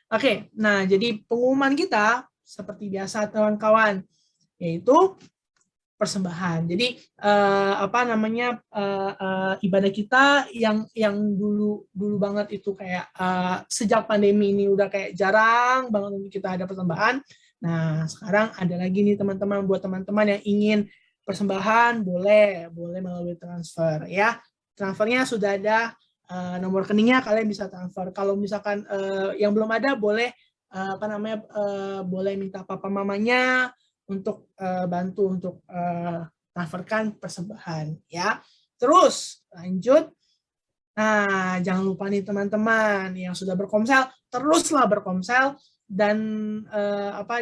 Oke, nah jadi pengumuman kita seperti biasa kawan-kawan, yaitu persembahan. Jadi ibadah kita yang dulu banget itu kayak sejak pandemi ini udah kayak jarang banget untuk kita ada persembahan. Nah, sekarang ada lagi nih teman-teman, buat teman-teman yang ingin persembahan boleh melalui transfer ya. Transfernya sudah ada, nomor rekeningnya, kalian bisa transfer. Kalau misalkan yang belum ada, boleh boleh minta papa mamanya untuk bantu untuk transferkan persembahan ya. Terus lanjut. Nah, jangan lupa nih teman-teman yang sudah berkomsel, teruslah berkomsel dan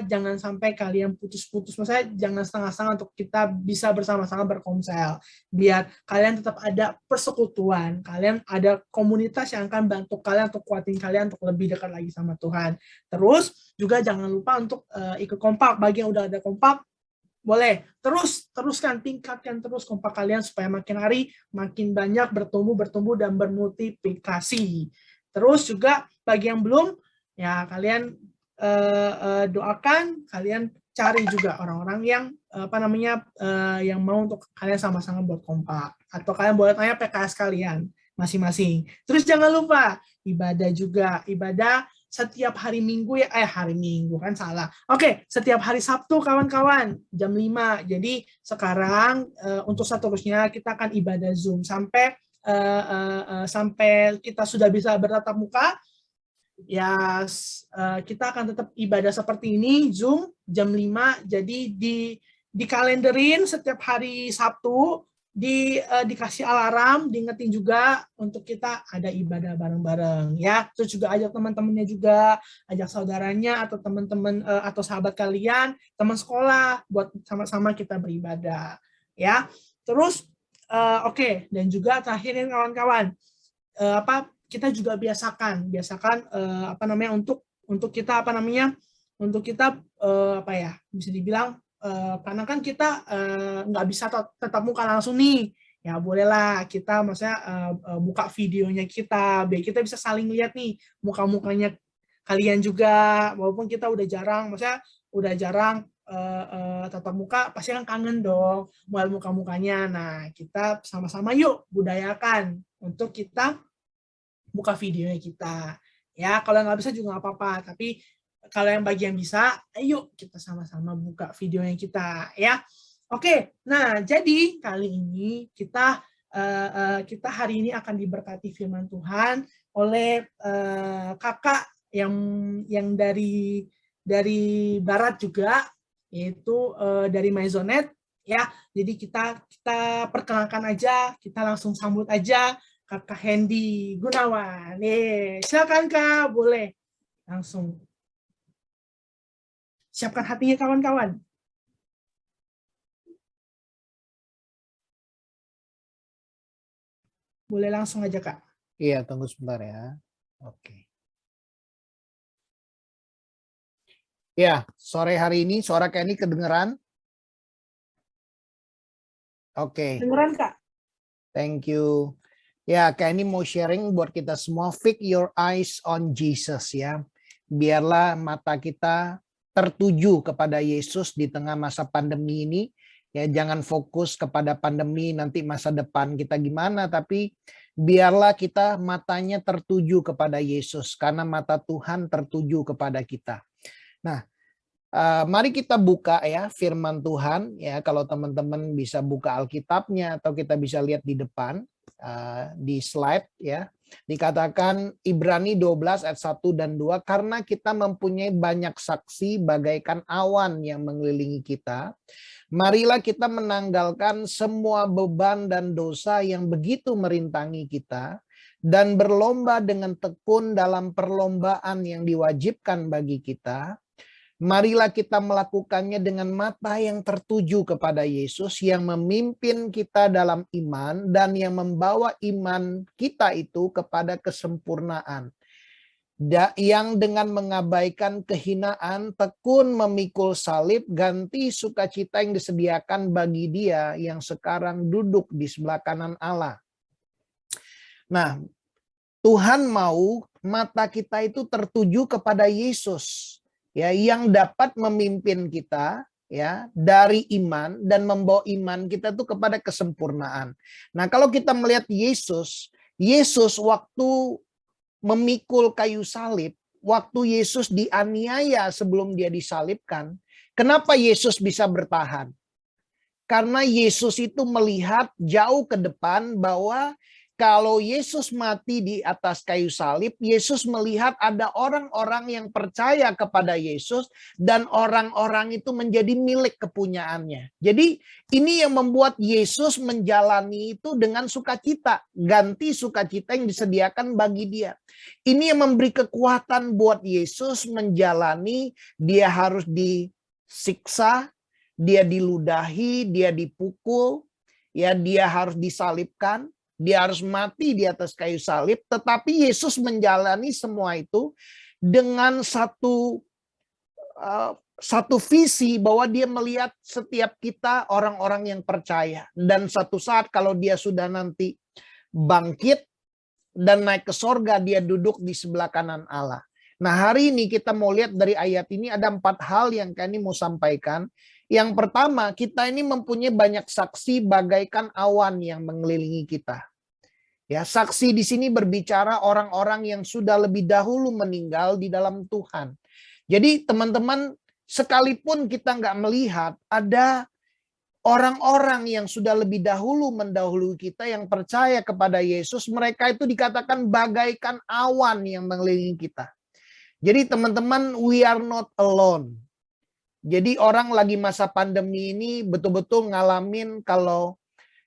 jangan sampai kalian putus-putus, maksudnya jangan setengah-setengah, untuk kita bisa bersama-sama berkomsel. Biar kalian tetap ada persekutuan, kalian ada komunitas yang akan bantu kalian untuk kuatin kalian untuk lebih dekat lagi sama Tuhan. Terus juga jangan lupa untuk ikut kompak. Bagi yang udah ada kompak, boleh teruskan, tingkatkan terus kompak kalian supaya makin hari makin banyak bertumbuh dan bermultiplikasi. Terus juga bagi yang belum, ya kalian doakan, kalian cari juga orang-orang yang yang mau untuk kalian sama-sama buat kompak, atau kalian boleh tanya PKS kalian masing-masing. Terus jangan lupa ibadah juga, ibadah setiap hari Minggu ya, hari Minggu kan salah. Oke, setiap hari Sabtu kawan-kawan jam 5. Jadi sekarang untuk seterusnya kita akan ibadah Zoom sampai sampai kita sudah bisa bertatap muka. Ya, kita akan tetap ibadah seperti ini, Zoom jam 5. Jadi di kalenderin setiap hari Sabtu, dikasih alarm, diingetin juga untuk kita ada ibadah bareng-bareng ya. Terus juga ajak teman-temannya juga, ajak saudaranya atau teman-teman atau sahabat kalian, teman sekolah, buat sama-sama kita beribadah ya. Terus oke. Dan juga terakhirin kawan-kawan, kita juga biasakan untuk kita bisa dibilang, karena kan kita nggak bisa tetap muka langsung nih, ya bolehlah kita maksudnya buka videonya kita, biar kita bisa saling lihat nih muka-mukanya kalian juga, walaupun kita udah jarang tatap muka, pasti kan kangen dong melihat muka-mukanya. Nah, kita sama-sama yuk budayakan untuk kita buka videonya kita ya. Kalau nggak bisa juga nggak apa-apa, tapi kalau yang bagi yang bisa, ayo kita sama-sama buka videonya kita ya. Oke, nah jadi kali ini kita hari ini akan diberkati firman Tuhan oleh kakak yang dari barat juga, yaitu dari Maisonet ya. Jadi kita perkenalkan aja, kita langsung sambut aja Kakak Hendy Gunawan. Silakan Kak, boleh langsung siapkan hatinya kawan-kawan. Boleh langsung aja Kak. Iya, tunggu sebentar ya. Oke. Ya, sore hari ini suara Kenny kedengeran? Oke. Dengeran Kak? Thank you. Ya, Kenny mau sharing buat kita semua, fix your eyes on Jesus ya. Biarlah mata kita tertuju kepada Yesus di tengah masa pandemi ini. Ya, jangan fokus kepada pandemi nanti masa depan kita gimana, tapi biarlah kita matanya tertuju kepada Yesus karena mata Tuhan tertuju kepada kita. Nah, mari kita buka ya firman Tuhan ya. Kalau teman-teman bisa buka Alkitabnya atau kita bisa lihat di depan di slide ya. Dikatakan Ibrani 12 ayat 1 dan 2, karena kita mempunyai banyak saksi bagaikan awan yang mengelilingi kita. Marilah kita menanggalkan semua beban dan dosa yang begitu merintangi kita dan berlomba dengan tekun dalam perlombaan yang diwajibkan bagi kita. Marilah kita melakukannya dengan mata yang tertuju kepada Yesus yang memimpin kita dalam iman dan yang membawa iman kita itu kepada kesempurnaan. Yang dengan mengabaikan kehinaan tekun memikul salib, ganti sukacita yang disediakan bagi Dia yang sekarang duduk di sebelah kanan Allah. Nah, Tuhan mau mata kita itu tertuju kepada Yesus, ya, yang dapat memimpin kita, ya, dari iman dan membawa iman kita tuh kepada kesempurnaan. Nah, kalau kita melihat Yesus, Yesus waktu memikul kayu salib, waktu Yesus dianiaya sebelum dia disalibkan, kenapa Yesus bisa bertahan? Karena Yesus itu melihat jauh ke depan bahwa kalau Yesus mati di atas kayu salib, Yesus melihat ada orang-orang yang percaya kepada Yesus dan orang-orang itu menjadi milik kepunyaannya. Jadi ini yang membuat Yesus menjalani itu dengan sukacita, ganti sukacita yang disediakan bagi dia. Ini yang memberi kekuatan buat Yesus menjalani, dia harus disiksa, dia diludahi, dia dipukul, ya, dia harus disalibkan, dia harus mati di atas kayu salib, tetapi Yesus menjalani semua itu dengan satu visi bahwa dia melihat setiap kita orang-orang yang percaya, dan satu saat kalau dia sudah nanti bangkit dan naik ke sorga, dia duduk di sebelah kanan Allah. Nah, hari ini kita mau lihat dari ayat ini ada 4 hal yang kami mau sampaikan. Yang pertama, kita ini mempunyai banyak saksi bagaikan awan yang mengelilingi kita. Ya, saksi di sini berbicara orang-orang yang sudah lebih dahulu meninggal di dalam Tuhan. Jadi teman-teman, sekalipun kita nggak melihat, ada orang-orang yang sudah lebih dahulu mendahului kita yang percaya kepada Yesus, mereka itu dikatakan bagaikan awan yang mengelilingi kita. Jadi teman-teman, we are not alone. Jadi orang lagi masa pandemi ini betul-betul ngalamin kalau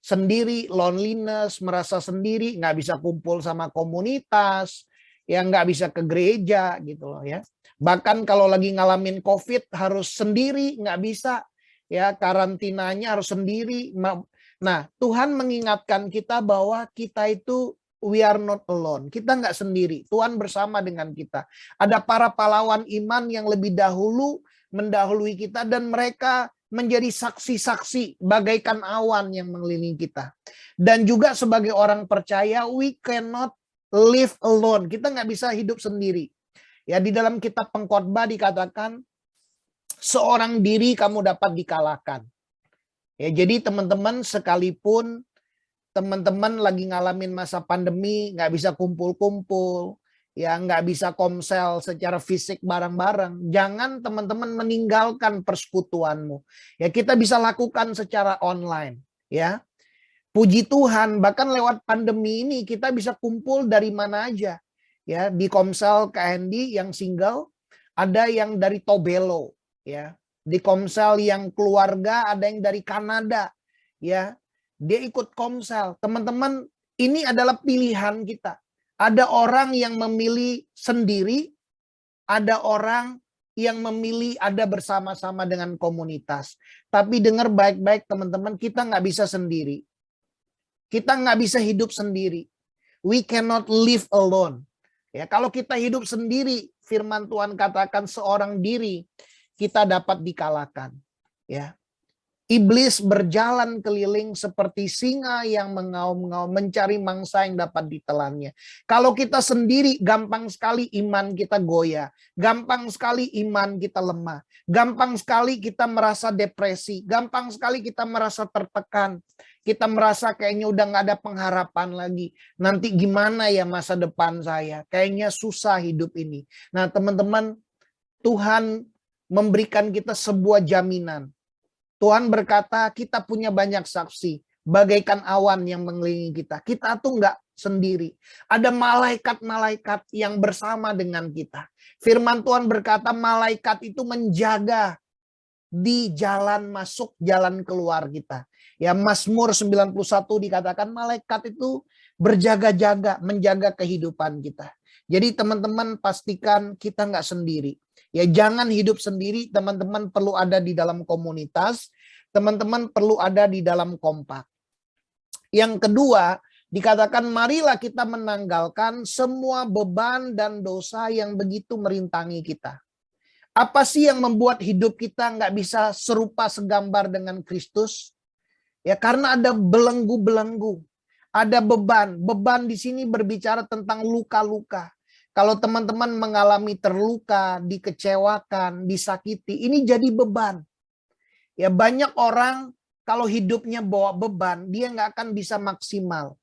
sendiri, loneliness, merasa sendiri, nggak bisa kumpul sama komunitas, ya nggak bisa ke gereja gitu loh ya. Bahkan kalau lagi ngalamin COVID harus sendiri, nggak bisa, ya, karantinanya harus sendiri. Nah, Tuhan mengingatkan kita bahwa kita itu we are not alone. Kita nggak sendiri. Tuhan bersama dengan kita. Ada para pahlawan iman yang lebih dahulu mendahului kita dan mereka menjadi saksi-saksi bagaikan awan yang mengelilingi kita. Dan juga sebagai orang percaya, we cannot live alone. Kita nggak bisa hidup sendiri. Ya, di dalam kitab Pengkhotbah dikatakan, seorang diri kamu dapat dikalahkan. Ya, jadi teman-teman, sekalipun teman-teman lagi ngalamin masa pandemi, nggak bisa kumpul-kumpul, ya nggak bisa komsel secara fisik bareng-bareng, jangan teman-teman meninggalkan persekutuanmu. Ya, kita bisa lakukan secara online, ya. Puji Tuhan, bahkan lewat pandemi ini kita bisa kumpul dari mana aja. Ya, di Komsel KND yang single, ada yang dari Tobelo, ya. Di Komsel yang keluarga ada yang dari Kanada, ya. Dia ikut Komsel. Teman-teman, ini adalah pilihan kita. Ada orang yang memilih sendiri, ada orang yang memilih ada bersama-sama dengan komunitas. Tapi dengar baik-baik teman-teman, kita nggak bisa sendiri. Kita nggak bisa hidup sendiri. We cannot live alone. Ya, kalau kita hidup sendiri, firman Tuhan katakan seorang diri kita dapat dikalahkan. Ya. Iblis berjalan keliling seperti singa yang mengaum-ngaum mencari mangsa yang dapat ditelannya. Kalau kita sendiri, gampang sekali iman kita goyah. Gampang sekali iman kita lemah. Gampang sekali kita merasa depresi. Gampang sekali kita merasa tertekan. Kita merasa kayaknya udah gak ada pengharapan lagi. Nanti gimana ya masa depan saya? Kayaknya susah hidup ini. Nah teman-teman, Tuhan memberikan kita sebuah jaminan. Tuhan berkata kita punya banyak saksi. Bagaikan awan yang mengelilingi kita. Kita tuh nggak sendiri. Ada malaikat-malaikat yang bersama dengan kita. Firman Tuhan berkata malaikat itu menjaga di jalan masuk, jalan keluar kita. Ya, Mazmur 91 dikatakan malaikat itu berjaga-jaga, menjaga kehidupan kita. Jadi teman-teman pastikan kita nggak sendiri. Ya, jangan hidup sendiri, teman-teman perlu ada di dalam komunitas, teman-teman perlu ada di dalam kompak. Yang kedua, dikatakan marilah kita menanggalkan semua beban dan dosa yang begitu merintangi kita. Apa sih yang membuat hidup kita nggak bisa serupa segambar dengan Kristus? Ya karena ada belenggu-belenggu, Ada beban. Beban di sini berbicara tentang luka-luka. Kalau teman-teman mengalami terluka, dikecewakan, disakiti, ini jadi beban. Ya, banyak orang kalau hidupnya bawa beban, dia nggak akan bisa maksimal.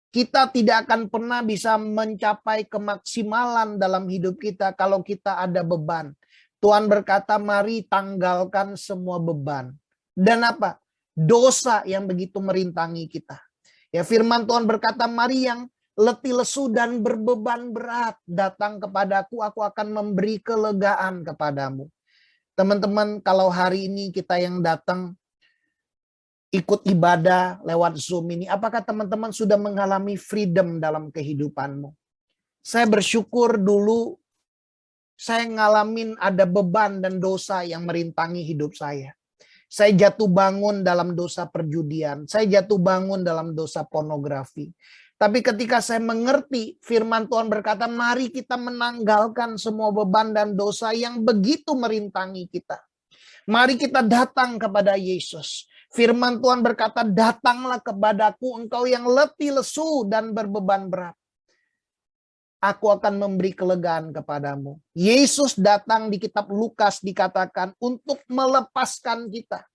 Kita tidak akan pernah bisa mencapai kemaksimalan dalam hidup kita kalau kita ada beban. Tuhan berkata, mari tanggalkan semua beban. Dan apa? Dosa yang begitu merintangi kita. Ya, firman Tuhan berkata, mari yang letih lesu dan berbeban berat datang kepadaku, aku akan memberi kelegaan kepadamu. Teman-teman, kalau hari ini kita yang datang ikut ibadah lewat Zoom ini, apakah teman-teman sudah mengalami freedom dalam kehidupanmu? Saya bersyukur dulu saya ngalamin ada beban dan dosa yang merintangi hidup saya. Saya jatuh bangun dalam dosa perjudian, saya jatuh bangun dalam dosa pornografi. Tapi ketika saya mengerti firman Tuhan berkata, mari kita menanggalkan semua beban dan dosa yang begitu merintangi kita. Mari kita datang kepada Yesus. Firman Tuhan berkata, datanglah kepadaku engkau yang letih lesu dan berbeban berat. Aku akan memberi kelegaan kepadamu. Yesus datang di kitab Lukas dikatakan untuk melepaskan kita.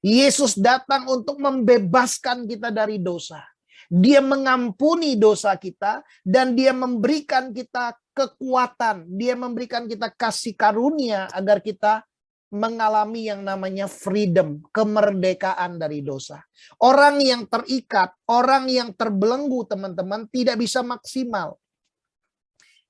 Yesus datang untuk membebaskan kita dari dosa. Dia mengampuni dosa kita dan dia memberikan kita kekuatan. Dia memberikan kita kasih karunia agar kita mengalami yang namanya freedom, kemerdekaan dari dosa. Orang yang terikat, orang yang terbelenggu teman-teman tidak bisa maksimal.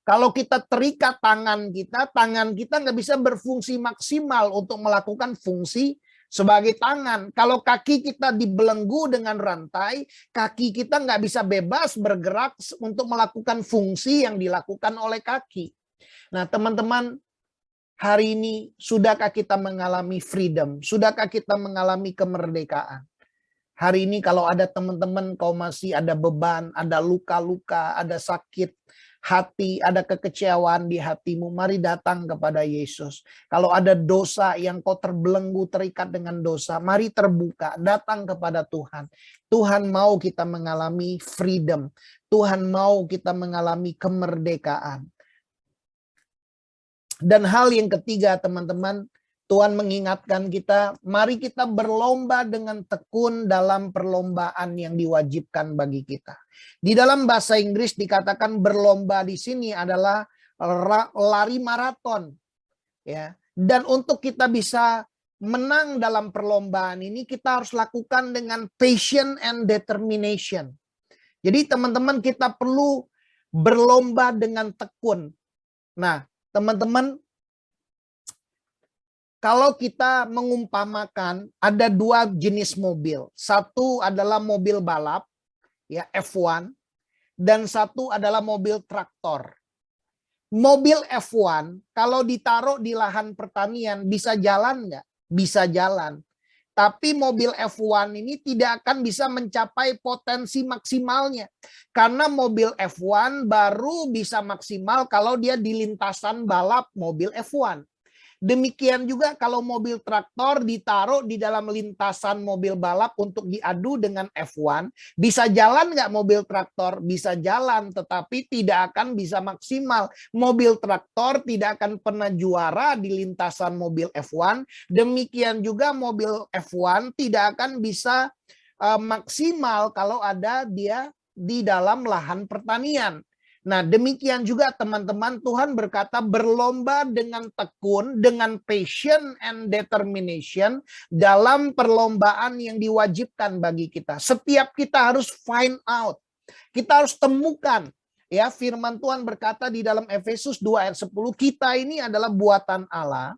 Kalau kita terikat tangan kita nggak bisa berfungsi maksimal untuk melakukan fungsi sebagai tangan. Kalau kaki kita dibelenggu dengan rantai, kaki kita nggak bisa bebas bergerak untuk melakukan fungsi yang dilakukan oleh kaki. Nah teman-teman, hari ini, sudahkah kita mengalami freedom? Sudahkah kita mengalami kemerdekaan? Hari ini kalau ada teman-teman kau masih ada beban, ada luka-luka, ada sakit hati, ada kekecewaan di hatimu, mari datang kepada Yesus. Kalau ada dosa yang kau terbelenggu, terikat dengan dosa, mari terbuka, datang kepada Tuhan. Tuhan mau kita mengalami freedom. Tuhan mau kita mengalami kemerdekaan. Dan hal yang ketiga teman-teman, Tuhan mengingatkan kita, mari kita berlomba dengan tekun dalam perlombaan yang diwajibkan bagi kita. Di dalam bahasa Inggris dikatakan berlomba di sini adalah lari maraton. Ya. Dan untuk kita bisa menang dalam perlombaan ini, kita harus lakukan dengan passion and determination. Jadi teman-teman kita perlu berlomba dengan tekun. Nah, teman-teman, kalau kita mengumpamakan ada dua jenis mobil. Satu adalah mobil balap, ya F1, dan satu adalah mobil traktor. Mobil F1 kalau ditaruh di lahan pertanian bisa jalan nggak? Bisa jalan. Tapi mobil F1 ini tidak akan bisa mencapai potensi maksimalnya. Karena mobil F1 baru bisa maksimal kalau dia di lintasan balap mobil F1. Demikian juga kalau mobil traktor ditaruh di dalam lintasan mobil balap untuk diadu dengan F1. Bisa jalan nggak mobil traktor? Bisa jalan, tetapi tidak akan bisa maksimal. Mobil traktor tidak akan pernah juara di lintasan mobil F1. Demikian juga mobil F1 tidak akan bisa maksimal kalau ada dia di dalam lahan pertanian. Nah, demikian juga teman-teman, Tuhan berkata berlomba dengan tekun, dengan passion and determination dalam perlombaan yang diwajibkan bagi kita. Setiap kita harus find out. Kita harus temukan. Ya, firman Tuhan berkata di dalam Efesus 2 ayat 10, kita ini adalah buatan Allah.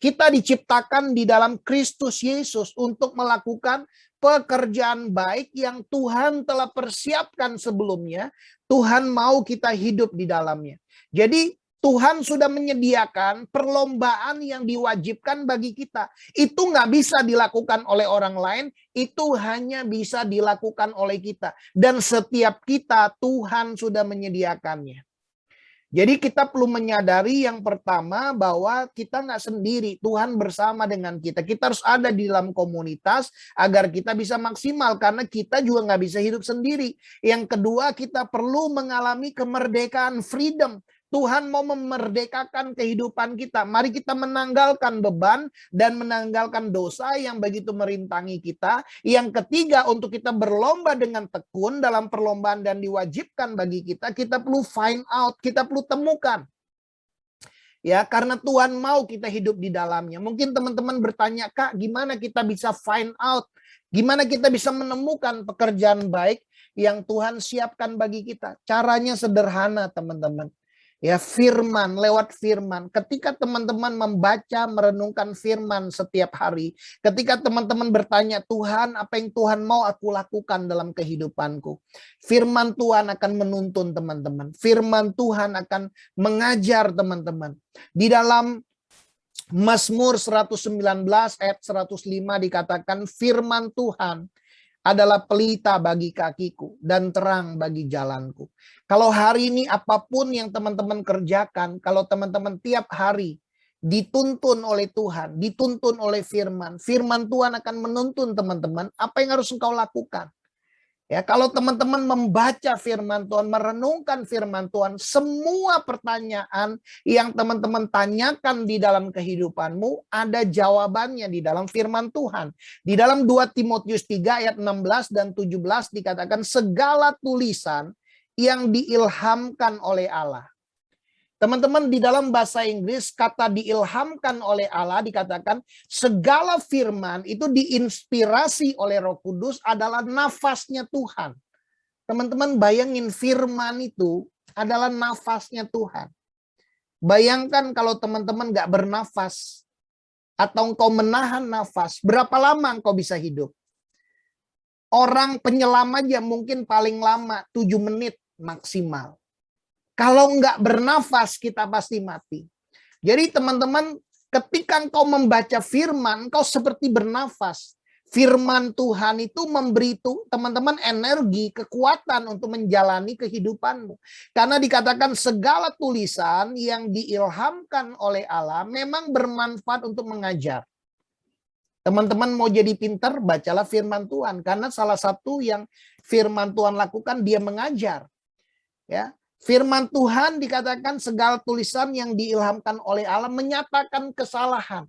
Kita diciptakan di dalam Kristus Yesus untuk melakukan pekerjaan baik yang Tuhan telah persiapkan sebelumnya. Tuhan mau kita hidup di dalamnya. Jadi Tuhan sudah menyediakan perlombaan yang diwajibkan bagi kita. Itu nggak bisa dilakukan oleh orang lain, itu hanya bisa dilakukan oleh kita. Dan setiap kita Tuhan sudah menyediakannya. Jadi kita perlu menyadari yang pertama bahwa kita nggak sendiri, Tuhan bersama dengan kita. Kita harus ada di dalam komunitas agar kita bisa maksimal karena kita juga nggak bisa hidup sendiri. Yang kedua, kita perlu mengalami kemerdekaan, freedom. Tuhan mau memerdekakan kehidupan kita. Mari kita menanggalkan beban dan menanggalkan dosa yang begitu merintangi kita. Yang ketiga, untuk kita berlomba dengan tekun dalam perlombaan dan diwajibkan bagi kita, kita perlu find out, kita perlu temukan. Ya, karena Tuhan mau kita hidup di dalamnya. Mungkin teman-teman bertanya, Kak, gimana kita bisa find out? Gimana kita bisa menemukan pekerjaan baik yang Tuhan siapkan bagi kita? Caranya sederhana, teman-teman. Ya, firman, lewat firman. Ketika teman-teman membaca, merenungkan firman setiap hari. Ketika teman-teman bertanya, Tuhan, apa yang Tuhan mau aku lakukan dalam kehidupanku? Firman Tuhan akan menuntun teman-teman. Firman Tuhan akan mengajar teman-teman. Di dalam Mazmur 119 ayat 105 dikatakan, firman Tuhan adalah pelita bagi kakiku dan terang bagi jalanku. Kalau hari ini apapun yang teman-teman kerjakan, kalau teman-teman tiap hari dituntun oleh Tuhan, dituntun oleh firman, firman Tuhan akan menuntun teman-teman apa yang harus engkau lakukan. Ya, kalau teman-teman membaca firman Tuhan, merenungkan firman Tuhan, semua pertanyaan yang teman-teman tanyakan di dalam kehidupanmu, ada jawabannya di dalam firman Tuhan. Di dalam 2 Timotius 3 ayat 16 dan 17 dikatakan segala tulisan yang diilhamkan oleh Allah. Teman-teman, di dalam bahasa Inggris kata diilhamkan oleh Allah dikatakan segala firman itu diinspirasi oleh Roh Kudus adalah nafasnya Tuhan. Teman-teman bayangin firman itu adalah nafasnya Tuhan. Bayangkan kalau teman-teman gak bernafas atau engkau menahan nafas, berapa lama engkau bisa hidup? Orang penyelam aja mungkin paling lama 7 menit maksimal. Kalau nggak bernafas, kita pasti mati. Jadi teman-teman, ketika engkau membaca firman, engkau seperti bernafas. Firman Tuhan itu memberi teman-teman energi, kekuatan untuk menjalani kehidupanmu. Karena dikatakan segala tulisan yang diilhamkan oleh Allah memang bermanfaat untuk mengajar. Teman-teman mau jadi pintar, bacalah firman Tuhan. Karena salah satu yang firman Tuhan lakukan, dia mengajar. Ya. Firman Tuhan dikatakan segala tulisan yang diilhamkan oleh Allah menyatakan kesalahan.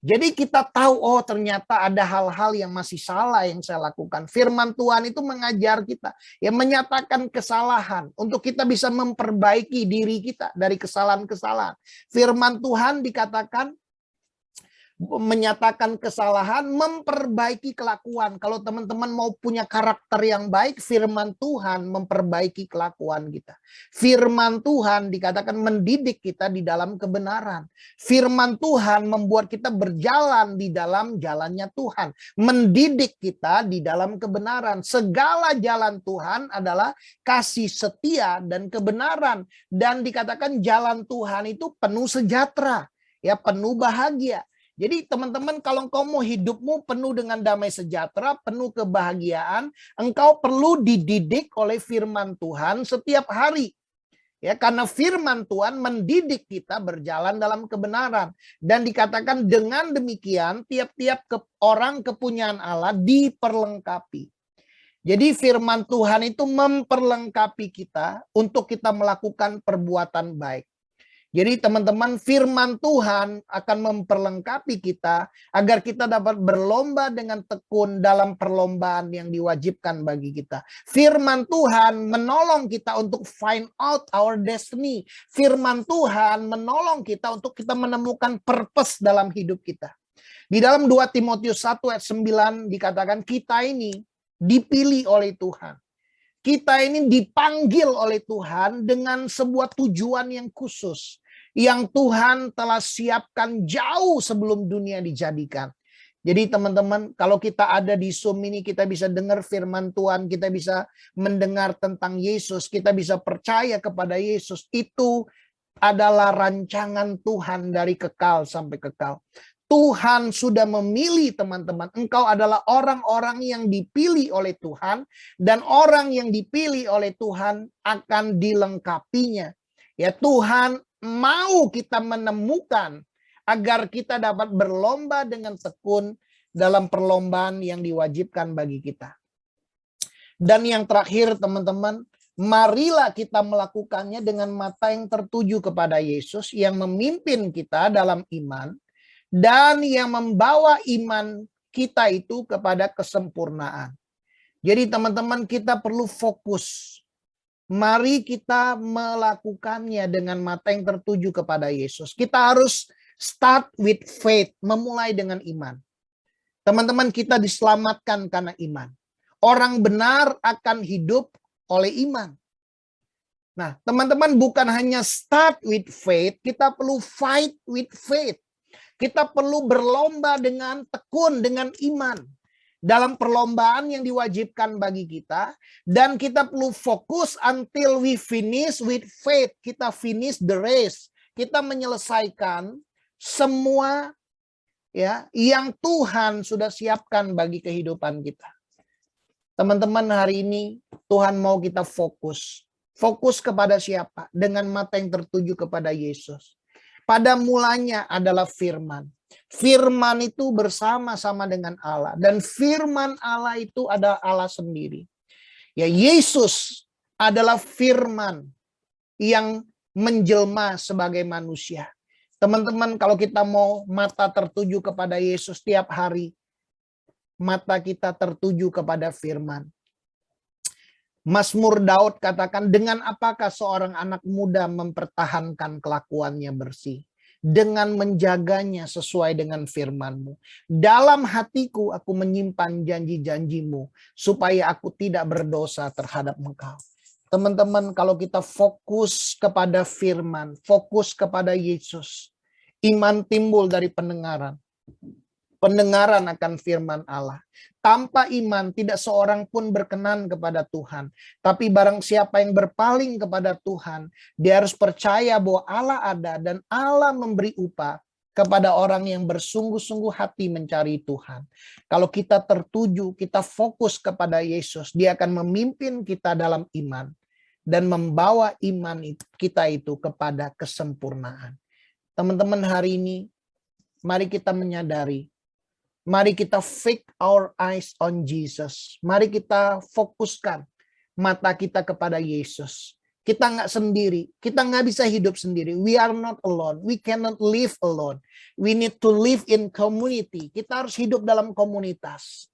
Jadi kita tahu, oh ternyata ada hal-hal yang masih salah yang saya lakukan. Firman Tuhan itu mengajar kita, yang menyatakan kesalahan untuk kita bisa memperbaiki diri kita dari kesalahan-kesalahan. Firman Tuhan dikatakan menyatakan kesalahan, memperbaiki kelakuan. Kalau teman-teman mau punya karakter yang baik, firman Tuhan memperbaiki kelakuan kita. Firman Tuhan dikatakan mendidik kita di dalam kebenaran. Firman Tuhan membuat kita berjalan di dalam jalannya Tuhan. Mendidik kita di dalam kebenaran. Segala jalan Tuhan adalah kasih setia dan kebenaran. Dan dikatakan jalan Tuhan itu penuh sejahtera, ya penuh bahagia. Jadi teman-teman, kalau engkau mau hidupmu penuh dengan damai sejahtera, penuh kebahagiaan, engkau perlu dididik oleh firman Tuhan setiap hari. Ya, karena firman Tuhan mendidik kita berjalan dalam kebenaran. Dan dikatakan dengan demikian tiap-tiap orang kepunyaan Allah diperlengkapi. Jadi firman Tuhan itu memperlengkapi kita untuk kita melakukan perbuatan baik. Jadi teman-teman, firman Tuhan akan memperlengkapi kita agar kita dapat berlomba dengan tekun dalam perlombaan yang diwajibkan bagi kita. Firman Tuhan menolong kita untuk find out our destiny. Firman Tuhan menolong kita untuk kita menemukan purpose dalam hidup kita. Di dalam 2 Timotius 1 ayat 9 dikatakan kita ini dipilih oleh Tuhan. Kita ini dipanggil oleh Tuhan dengan sebuah tujuan yang khusus. Yang Tuhan telah siapkan jauh sebelum dunia dijadikan. Jadi teman-teman, kalau kita ada di Zoom ini, kita bisa dengar firman Tuhan, kita bisa mendengar tentang Yesus, kita bisa percaya kepada Yesus. Itu adalah rancangan Tuhan dari kekal sampai kekal. Tuhan sudah memilih teman-teman. Engkau adalah orang-orang yang dipilih oleh Tuhan. Dan orang yang dipilih oleh Tuhan akan dilengkapinya. Ya, Tuhan mau kita menemukan agar kita dapat berlomba dengan tekun dalam perlombaan yang diwajibkan bagi kita. Dan yang terakhir teman-teman, marilah kita melakukannya dengan mata yang tertuju kepada Yesus yang memimpin kita dalam iman dan yang membawa iman kita itu kepada kesempurnaan. Jadi teman-teman, kita perlu fokus. Mari kita melakukannya dengan mata yang tertuju kepada Yesus. Kita harus start with faith, memulai dengan iman. Teman-teman, kita diselamatkan karena iman. Orang benar akan hidup oleh iman. Nah, teman-teman, bukan hanya start with faith, kita perlu fight with faith. Kita perlu berlomba dengan tekun, dengan iman. Dalam perlombaan yang diwajibkan bagi kita. Dan kita perlu fokus until we finish with faith. Kita finish the race. Kita menyelesaikan semua ya yang Tuhan sudah siapkan bagi kehidupan kita. Teman-teman, hari ini Tuhan mau kita fokus. Fokus kepada siapa? Dengan mata yang tertuju kepada Yesus. Pada mulanya adalah firman. Firman itu bersama-sama dengan Allah. Dan firman Allah itu adalah Allah sendiri. Ya, Yesus adalah firman yang menjelma sebagai manusia. Teman-teman, kalau kita mau mata tertuju kepada Yesus tiap hari, mata kita tertuju kepada firman. Mazmur Daud katakan, dengan apakah seorang anak muda mempertahankan kelakuannya bersih? Dengan menjaganya sesuai dengan firman-Mu. Dalam hatiku aku menyimpan janji-janji-Mu, supaya aku tidak berdosa terhadap Engkau. Teman-teman, kalau kita fokus kepada firman, fokus kepada Yesus, iman timbul dari pendengaran. Pendengaran akan firman Allah. Tanpa iman tidak seorang pun berkenan kepada Tuhan. Tapi barang siapa yang berpaling kepada Tuhan, dia harus percaya bahwa Allah ada dan Allah memberi upah kepada orang yang bersungguh-sungguh hati mencari Tuhan. Kalau kita tertuju, kita fokus kepada Yesus, dia akan memimpin kita dalam iman dan membawa iman kita itu kepada kesempurnaan. Teman-teman, hari ini mari kita menyadari, mari kita fix our eyes on Jesus. Mari kita fokuskan mata kita kepada Yesus. Kita nggak sendiri. Kita nggak bisa hidup sendiri. We are not alone. We cannot live alone. We need to live in community. Kita harus hidup dalam komunitas.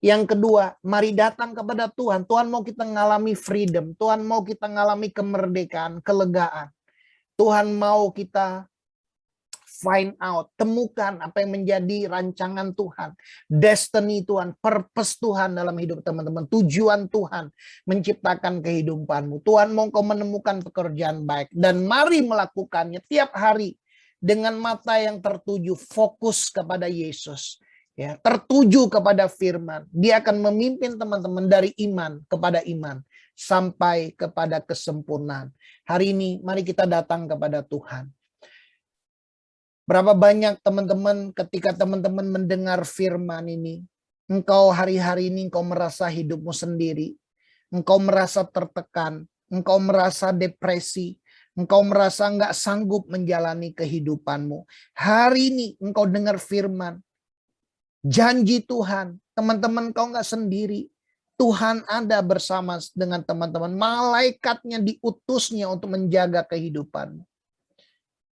Yang kedua, mari datang kepada Tuhan. Tuhan mau kita ngalami freedom. Tuhan mau kita ngalami kemerdekaan, kelegaan. Tuhan mau kita find out, temukan apa yang menjadi rancangan Tuhan, destiny Tuhan, purpose Tuhan dalam hidup teman-teman, tujuan Tuhan menciptakan kehidupanmu. Tuhan mau kau menemukan pekerjaan baik dan mari melakukannya tiap hari dengan mata yang tertuju, fokus kepada Yesus. Ya, tertuju kepada firman. Dia akan memimpin teman-teman dari iman kepada iman sampai kepada kesempurnaan. Hari ini mari kita datang kepada Tuhan. Berapa banyak teman-teman ketika teman-teman mendengar firman ini, engkau hari-hari ini engkau merasa hidupmu sendiri, engkau merasa tertekan, engkau merasa depresi, engkau merasa enggak sanggup menjalani kehidupanmu. Hari ini engkau dengar firman, janji Tuhan, teman-teman engkau enggak sendiri. Tuhan ada bersama dengan teman-teman, malaikatnya diutusnya untuk menjaga kehidupanmu.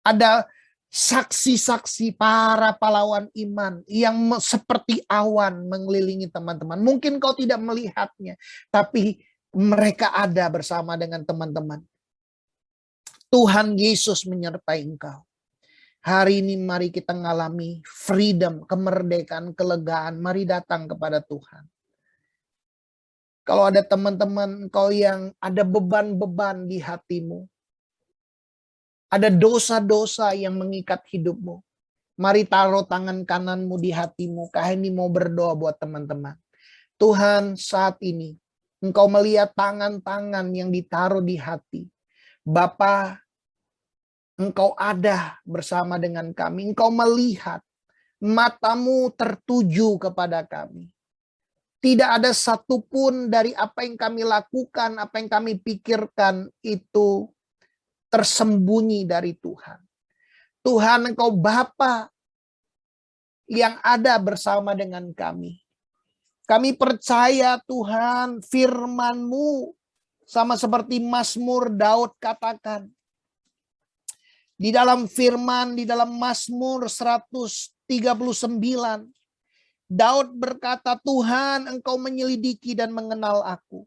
Ada saksi-saksi para pahlawan iman yang seperti awan mengelilingi teman-teman. Mungkin kau tidak melihatnya, tapi mereka ada bersama dengan teman-teman. Tuhan Yesus menyertai engkau. Hari ini mari kita ngalami freedom, kemerdekaan, kelegaan. Mari datang kepada Tuhan. Kalau ada teman-teman engkau yang ada beban-beban di hatimu, ada dosa-dosa yang mengikat hidupmu. Mari taruh tangan kananmu di hatimu. Kahini mau berdoa buat teman-teman. Tuhan, saat ini engkau melihat tangan-tangan yang ditaruh di hati. Bapa, engkau ada bersama dengan kami. Engkau melihat, matamu tertuju kepada kami. Tidak ada satupun dari apa yang kami lakukan, apa yang kami pikirkan itu tersembunyi dari Tuhan. Tuhan, Engkau Bapa yang ada bersama dengan kami. Kami percaya Tuhan, firman-Mu sama seperti Mazmur Daud katakan. Di dalam firman, di dalam Mazmur 139, Daud berkata, Tuhan, Engkau menyelidiki dan mengenal aku.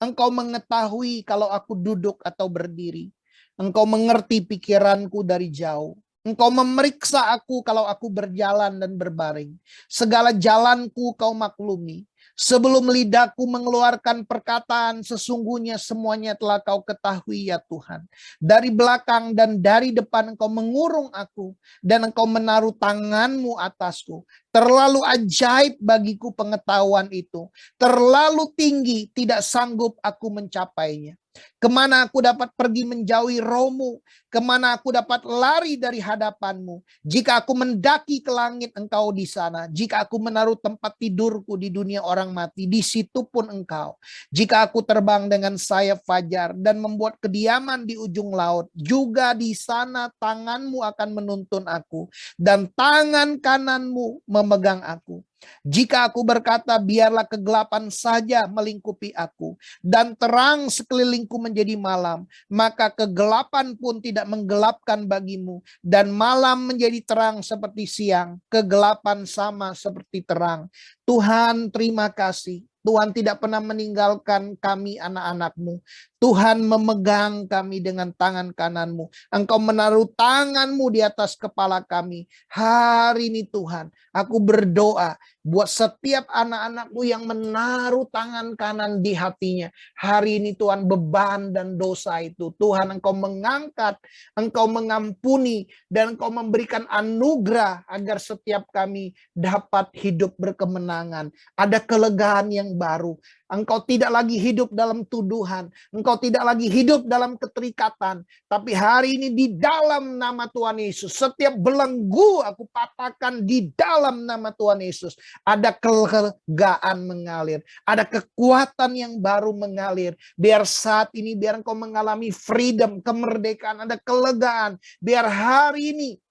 Engkau mengetahui kalau aku duduk atau berdiri. Engkau mengerti pikiranku dari jauh. Engkau memeriksa aku kalau aku berjalan dan berbaring. Segala jalanku kau maklumi. Sebelum lidahku mengeluarkan perkataan, sesungguhnya semuanya telah kau ketahui ya Tuhan. Dari belakang dan dari depan engkau mengurung aku. Dan engkau menaruh tanganmu atasku. Terlalu ajaib bagiku pengetahuan itu. Terlalu tinggi, tidak sanggup aku mencapainya. Kemana aku dapat pergi menjauhi roh-Mu? Kemana aku dapat lari dari hadapan-Mu? Jika aku mendaki ke langit, Engkau di sana. Jika aku menaruh tempat tidurku di dunia orang mati, di situ pun Engkau. Jika aku terbang dengan sayap fajar dan membuat kediaman di ujung laut, juga di sana tangan-Mu akan menuntun aku, dan tangan kanan-Mu memegang aku. Jika aku berkata, biarlah kegelapan saja melingkupi aku, dan terang sekelilingku menjadi malam, maka kegelapan pun tidak menggelapkan bagimu, dan malam menjadi terang seperti siang, kegelapan sama seperti terang. Tuhan, terima kasih. Tuhan tidak pernah meninggalkan kami anak-anak-Mu. Tuhan memegang kami dengan tangan kanan-Mu. Engkau menaruh tangan-Mu di atas kepala kami. Hari ini Tuhan, aku berdoa buat setiap anak-anak-Mu yang menaruh tangan kanan di hatinya. Hari ini Tuhan, beban dan dosa itu, Tuhan, Engkau mengangkat, Engkau mengampuni, dan Engkau memberikan anugerah agar setiap kami dapat hidup berkemenangan. Ada kelegaan yang baru. Engkau tidak lagi hidup dalam tuduhan. Engkau tidak lagi hidup dalam keterikatan. Tapi hari ini di dalam nama Tuhan Yesus, setiap belenggu aku patahkan di dalam nama Tuhan Yesus. Ada kelegaan mengalir. Ada kekuatan yang baru mengalir. Biar saat ini, biar engkau mengalami freedom, kemerdekaan, ada kelegaan. Biar hari ini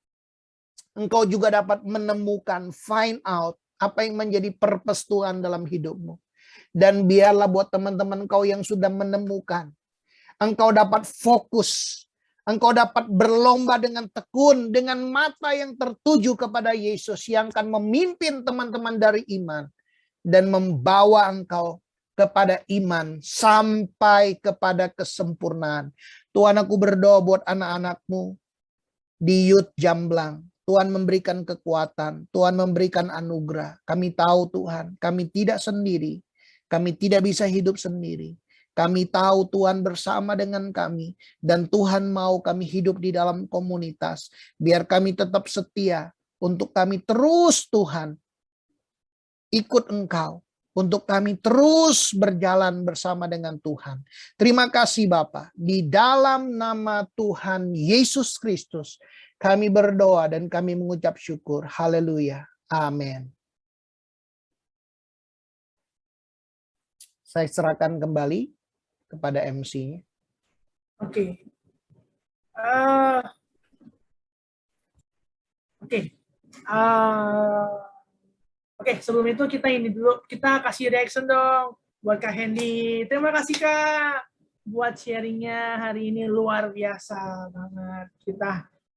engkau juga dapat menemukan, find out, apa yang menjadi purpose Tuhan dalam hidupmu. Dan biarlah buat teman-teman engkau yang sudah menemukan, engkau dapat fokus, engkau dapat berlomba dengan tekun, dengan mata yang tertuju kepada Yesus yang akan memimpin teman-teman dari iman dan membawa engkau kepada iman sampai kepada kesempurnaan. Tuhan, aku berdoa buat anak-anak-Mu di Youth Jamblang. Tuhan memberikan kekuatan, Tuhan memberikan anugerah. Kami tahu Tuhan, kami tidak sendiri. Kami tidak bisa hidup sendiri. Kami tahu Tuhan bersama dengan kami. Dan Tuhan mau kami hidup di dalam komunitas. Biar kami tetap setia. Untuk kami terus Tuhan ikut Engkau. Untuk kami terus berjalan bersama dengan Tuhan. Terima kasih Bapa. Di dalam nama Tuhan Yesus Kristus. Kami berdoa dan kami mengucap syukur. Haleluya. Amin. Saya serahkan kembali kepada MC-nya. Oke. Oke, sebelum itu kita ini dulu, kita kasih reaction dong buat Kak Hendy. Terima kasih Kak buat sharingnya hari ini, luar biasa banget.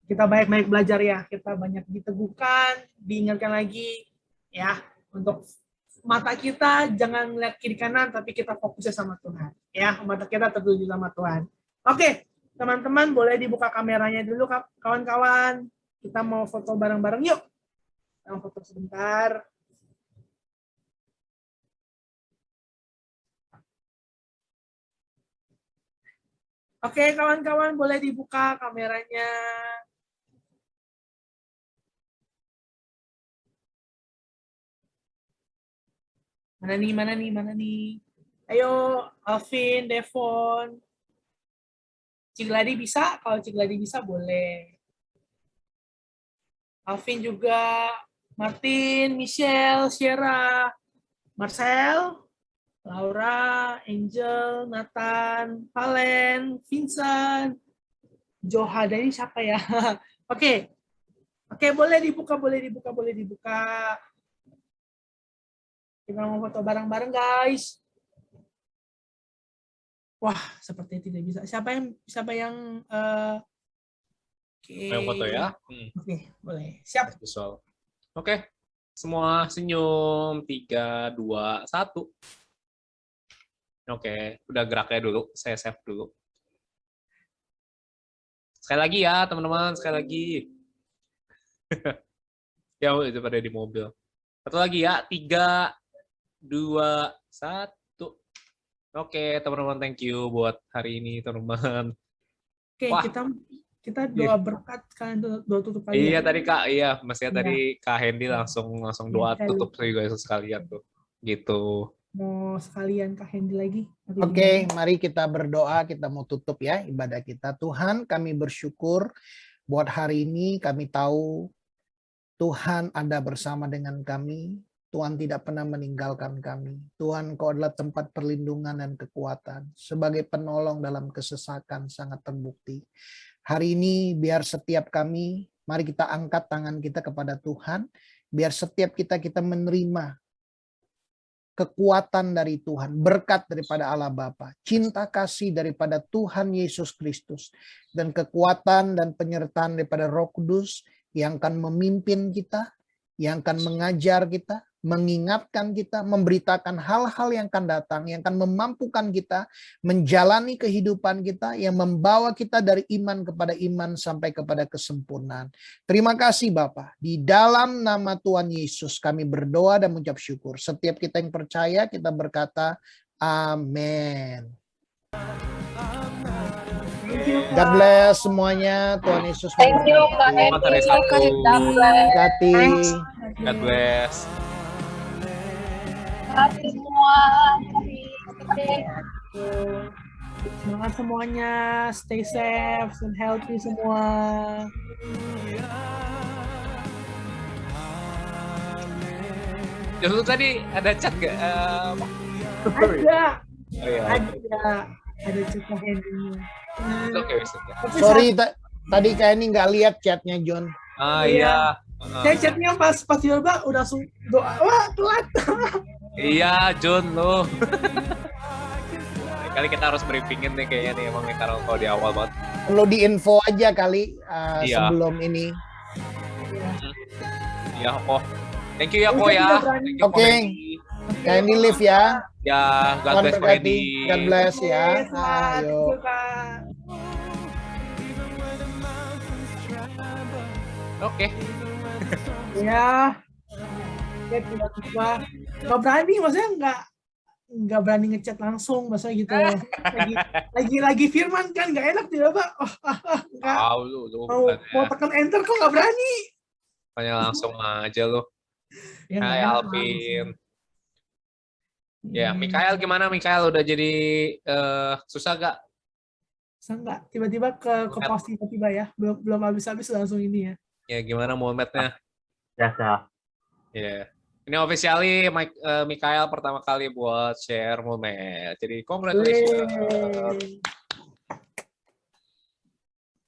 Kita banyak-banyak belajar ya, kita banyak diteguhkan, diingatkan lagi ya, untuk mata kita jangan melihat kiri kanan, tapi kita fokusnya sama Tuhan. Ya, mata kita tertuju sama Tuhan. Oke, teman-teman boleh dibuka kameranya dulu, kawan-kawan. Kita mau foto bareng-bareng yuk. Kita mau foto sebentar. Oke, kawan-kawan boleh dibuka kameranya. Mana nih? Ayo, Alvin, Devon. Cigladi bisa? Kalau Cigladi bisa, boleh. Alvin juga. Martin, Michelle, Sierra, Marcel, Laura, Angel, Nathan, Valen, Vincent, Johada ini siapa ya? Oke. Oke, boleh dibuka. Kita mau foto bareng-bareng, guys. Wah, sepertinya tidak bisa. Siapa yang oke. Yang foto ya? Oke, boleh. Siap. Oke. Semua senyum. 3, 2, 1. Oke, udah geraknya dulu. Saya save dulu. Sekali lagi ya, teman-teman. Sekali lagi. Ya, itu pada di mobil. Satu lagi ya. 3, 2, 1. Oke, teman-teman, thank you buat hari ini, teman-teman. Oke, Wah. kita doa berkat kalian, doa tutup kalian. Iya tadi Kak, mestinya tadi Kak Hendy langsung doa tutup juga sekalian tuh. Gitu. Mau sekalian Kak Hendy lagi? Oke, mari kita berdoa, kita mau tutup ya ibadah kita. Tuhan, kami bersyukur buat hari ini, kami tahu Tuhan ada bersama dengan kami. Tuhan tidak pernah meninggalkan kami. Tuhan, Kau adalah tempat perlindungan dan kekuatan. Sebagai penolong dalam kesesakan sangat terbukti. Hari ini biar setiap kami, mari kita angkat tangan kita kepada Tuhan. Biar setiap kita menerima kekuatan dari Tuhan, berkat daripada Allah Bapa, cinta kasih daripada Tuhan Yesus Kristus, dan kekuatan dan penyertaan daripada Roh Kudus yang akan memimpin kita, yang akan mengajar kita, mengingatkan kita, memberitakan hal-hal yang akan datang, yang akan memampukan kita menjalani kehidupan kita, yang membawa kita dari iman kepada iman sampai kepada kesempurnaan. Terima kasih Bapa. Di dalam nama Tuhan Yesus kami berdoa dan mengucap syukur. Setiap kita yang percaya, kita berkata amin. God bless semuanya. Tuhan Yesus Thank you, Kak Hendy. God bless. Semua. Semangat semuanya, stay safe and healthy semua. Justru tadi ada chat gak? Ada chat Hendy. Oke, sorry, tadi kayak ini nggak lihat chatnya John. Iya. Saya chatnya pas Yoba udah langsung doa. Wah, telat. Iya, John lo. Kali kita harus briefingin nih kayaknya nih emang nih karena kalau di awal banget. Perlu diinfo aja kali sebelum ini. Iya, kok. Thank you ya, kok ya. Oke. Kayak ini live ya. Ya, God bless Freddy. God bless ya. Ayo. Oke. Ya. Tiba-tiba nggak berani, maksudnya nggak berani ngechat langsung, maksudnya gitu. lagi Firman kan nggak enak tiba-tiba. Mau tekan enter kok nggak berani. Makanya langsung aja lo. Ya, Hai Alvin. Ya, Mikael gimana? Mikael udah jadi susah gak? Susah nggak? Tiba-tiba ke pos tiba-tiba ya. Belum habis-habis langsung ini ya. Ya, gimana momentnya? Biasa. Ya. Ini officially Mikael pertama kali buat share moment. Jadi congratulations.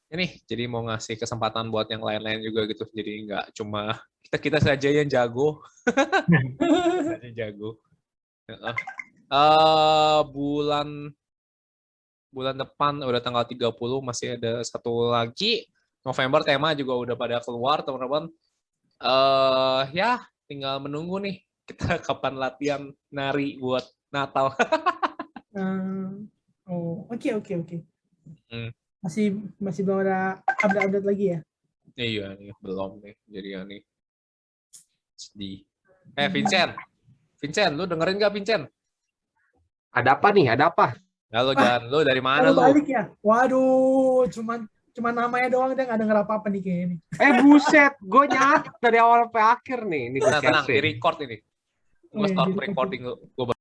Ini jadi mau ngasih kesempatan buat yang lain-lain juga gitu. Jadi nggak cuma kita saja yang jago. Saja jago. Bulan depan udah tanggal 30 masih ada satu lagi. November tema juga udah pada keluar, teman-teman. Ya, tinggal menunggu nih kita kapan latihan nari buat Natal. Oke. Masih belum ada update lagi ya? Iya nih, belum nih. Jadi ya nih. Sedih. Vincent, lu dengerin gak Vincent? Ada apa nih? Ada apa? Halo Jan, lu dari mana lu? Balik ya? Waduh, cuma namanya doang, dia nggak denger apa-apa nih kayaknya nih. Buset, gue nyatet dari awal sampai akhir nih. Ini Tenang, di record ini. Gue start recording lu.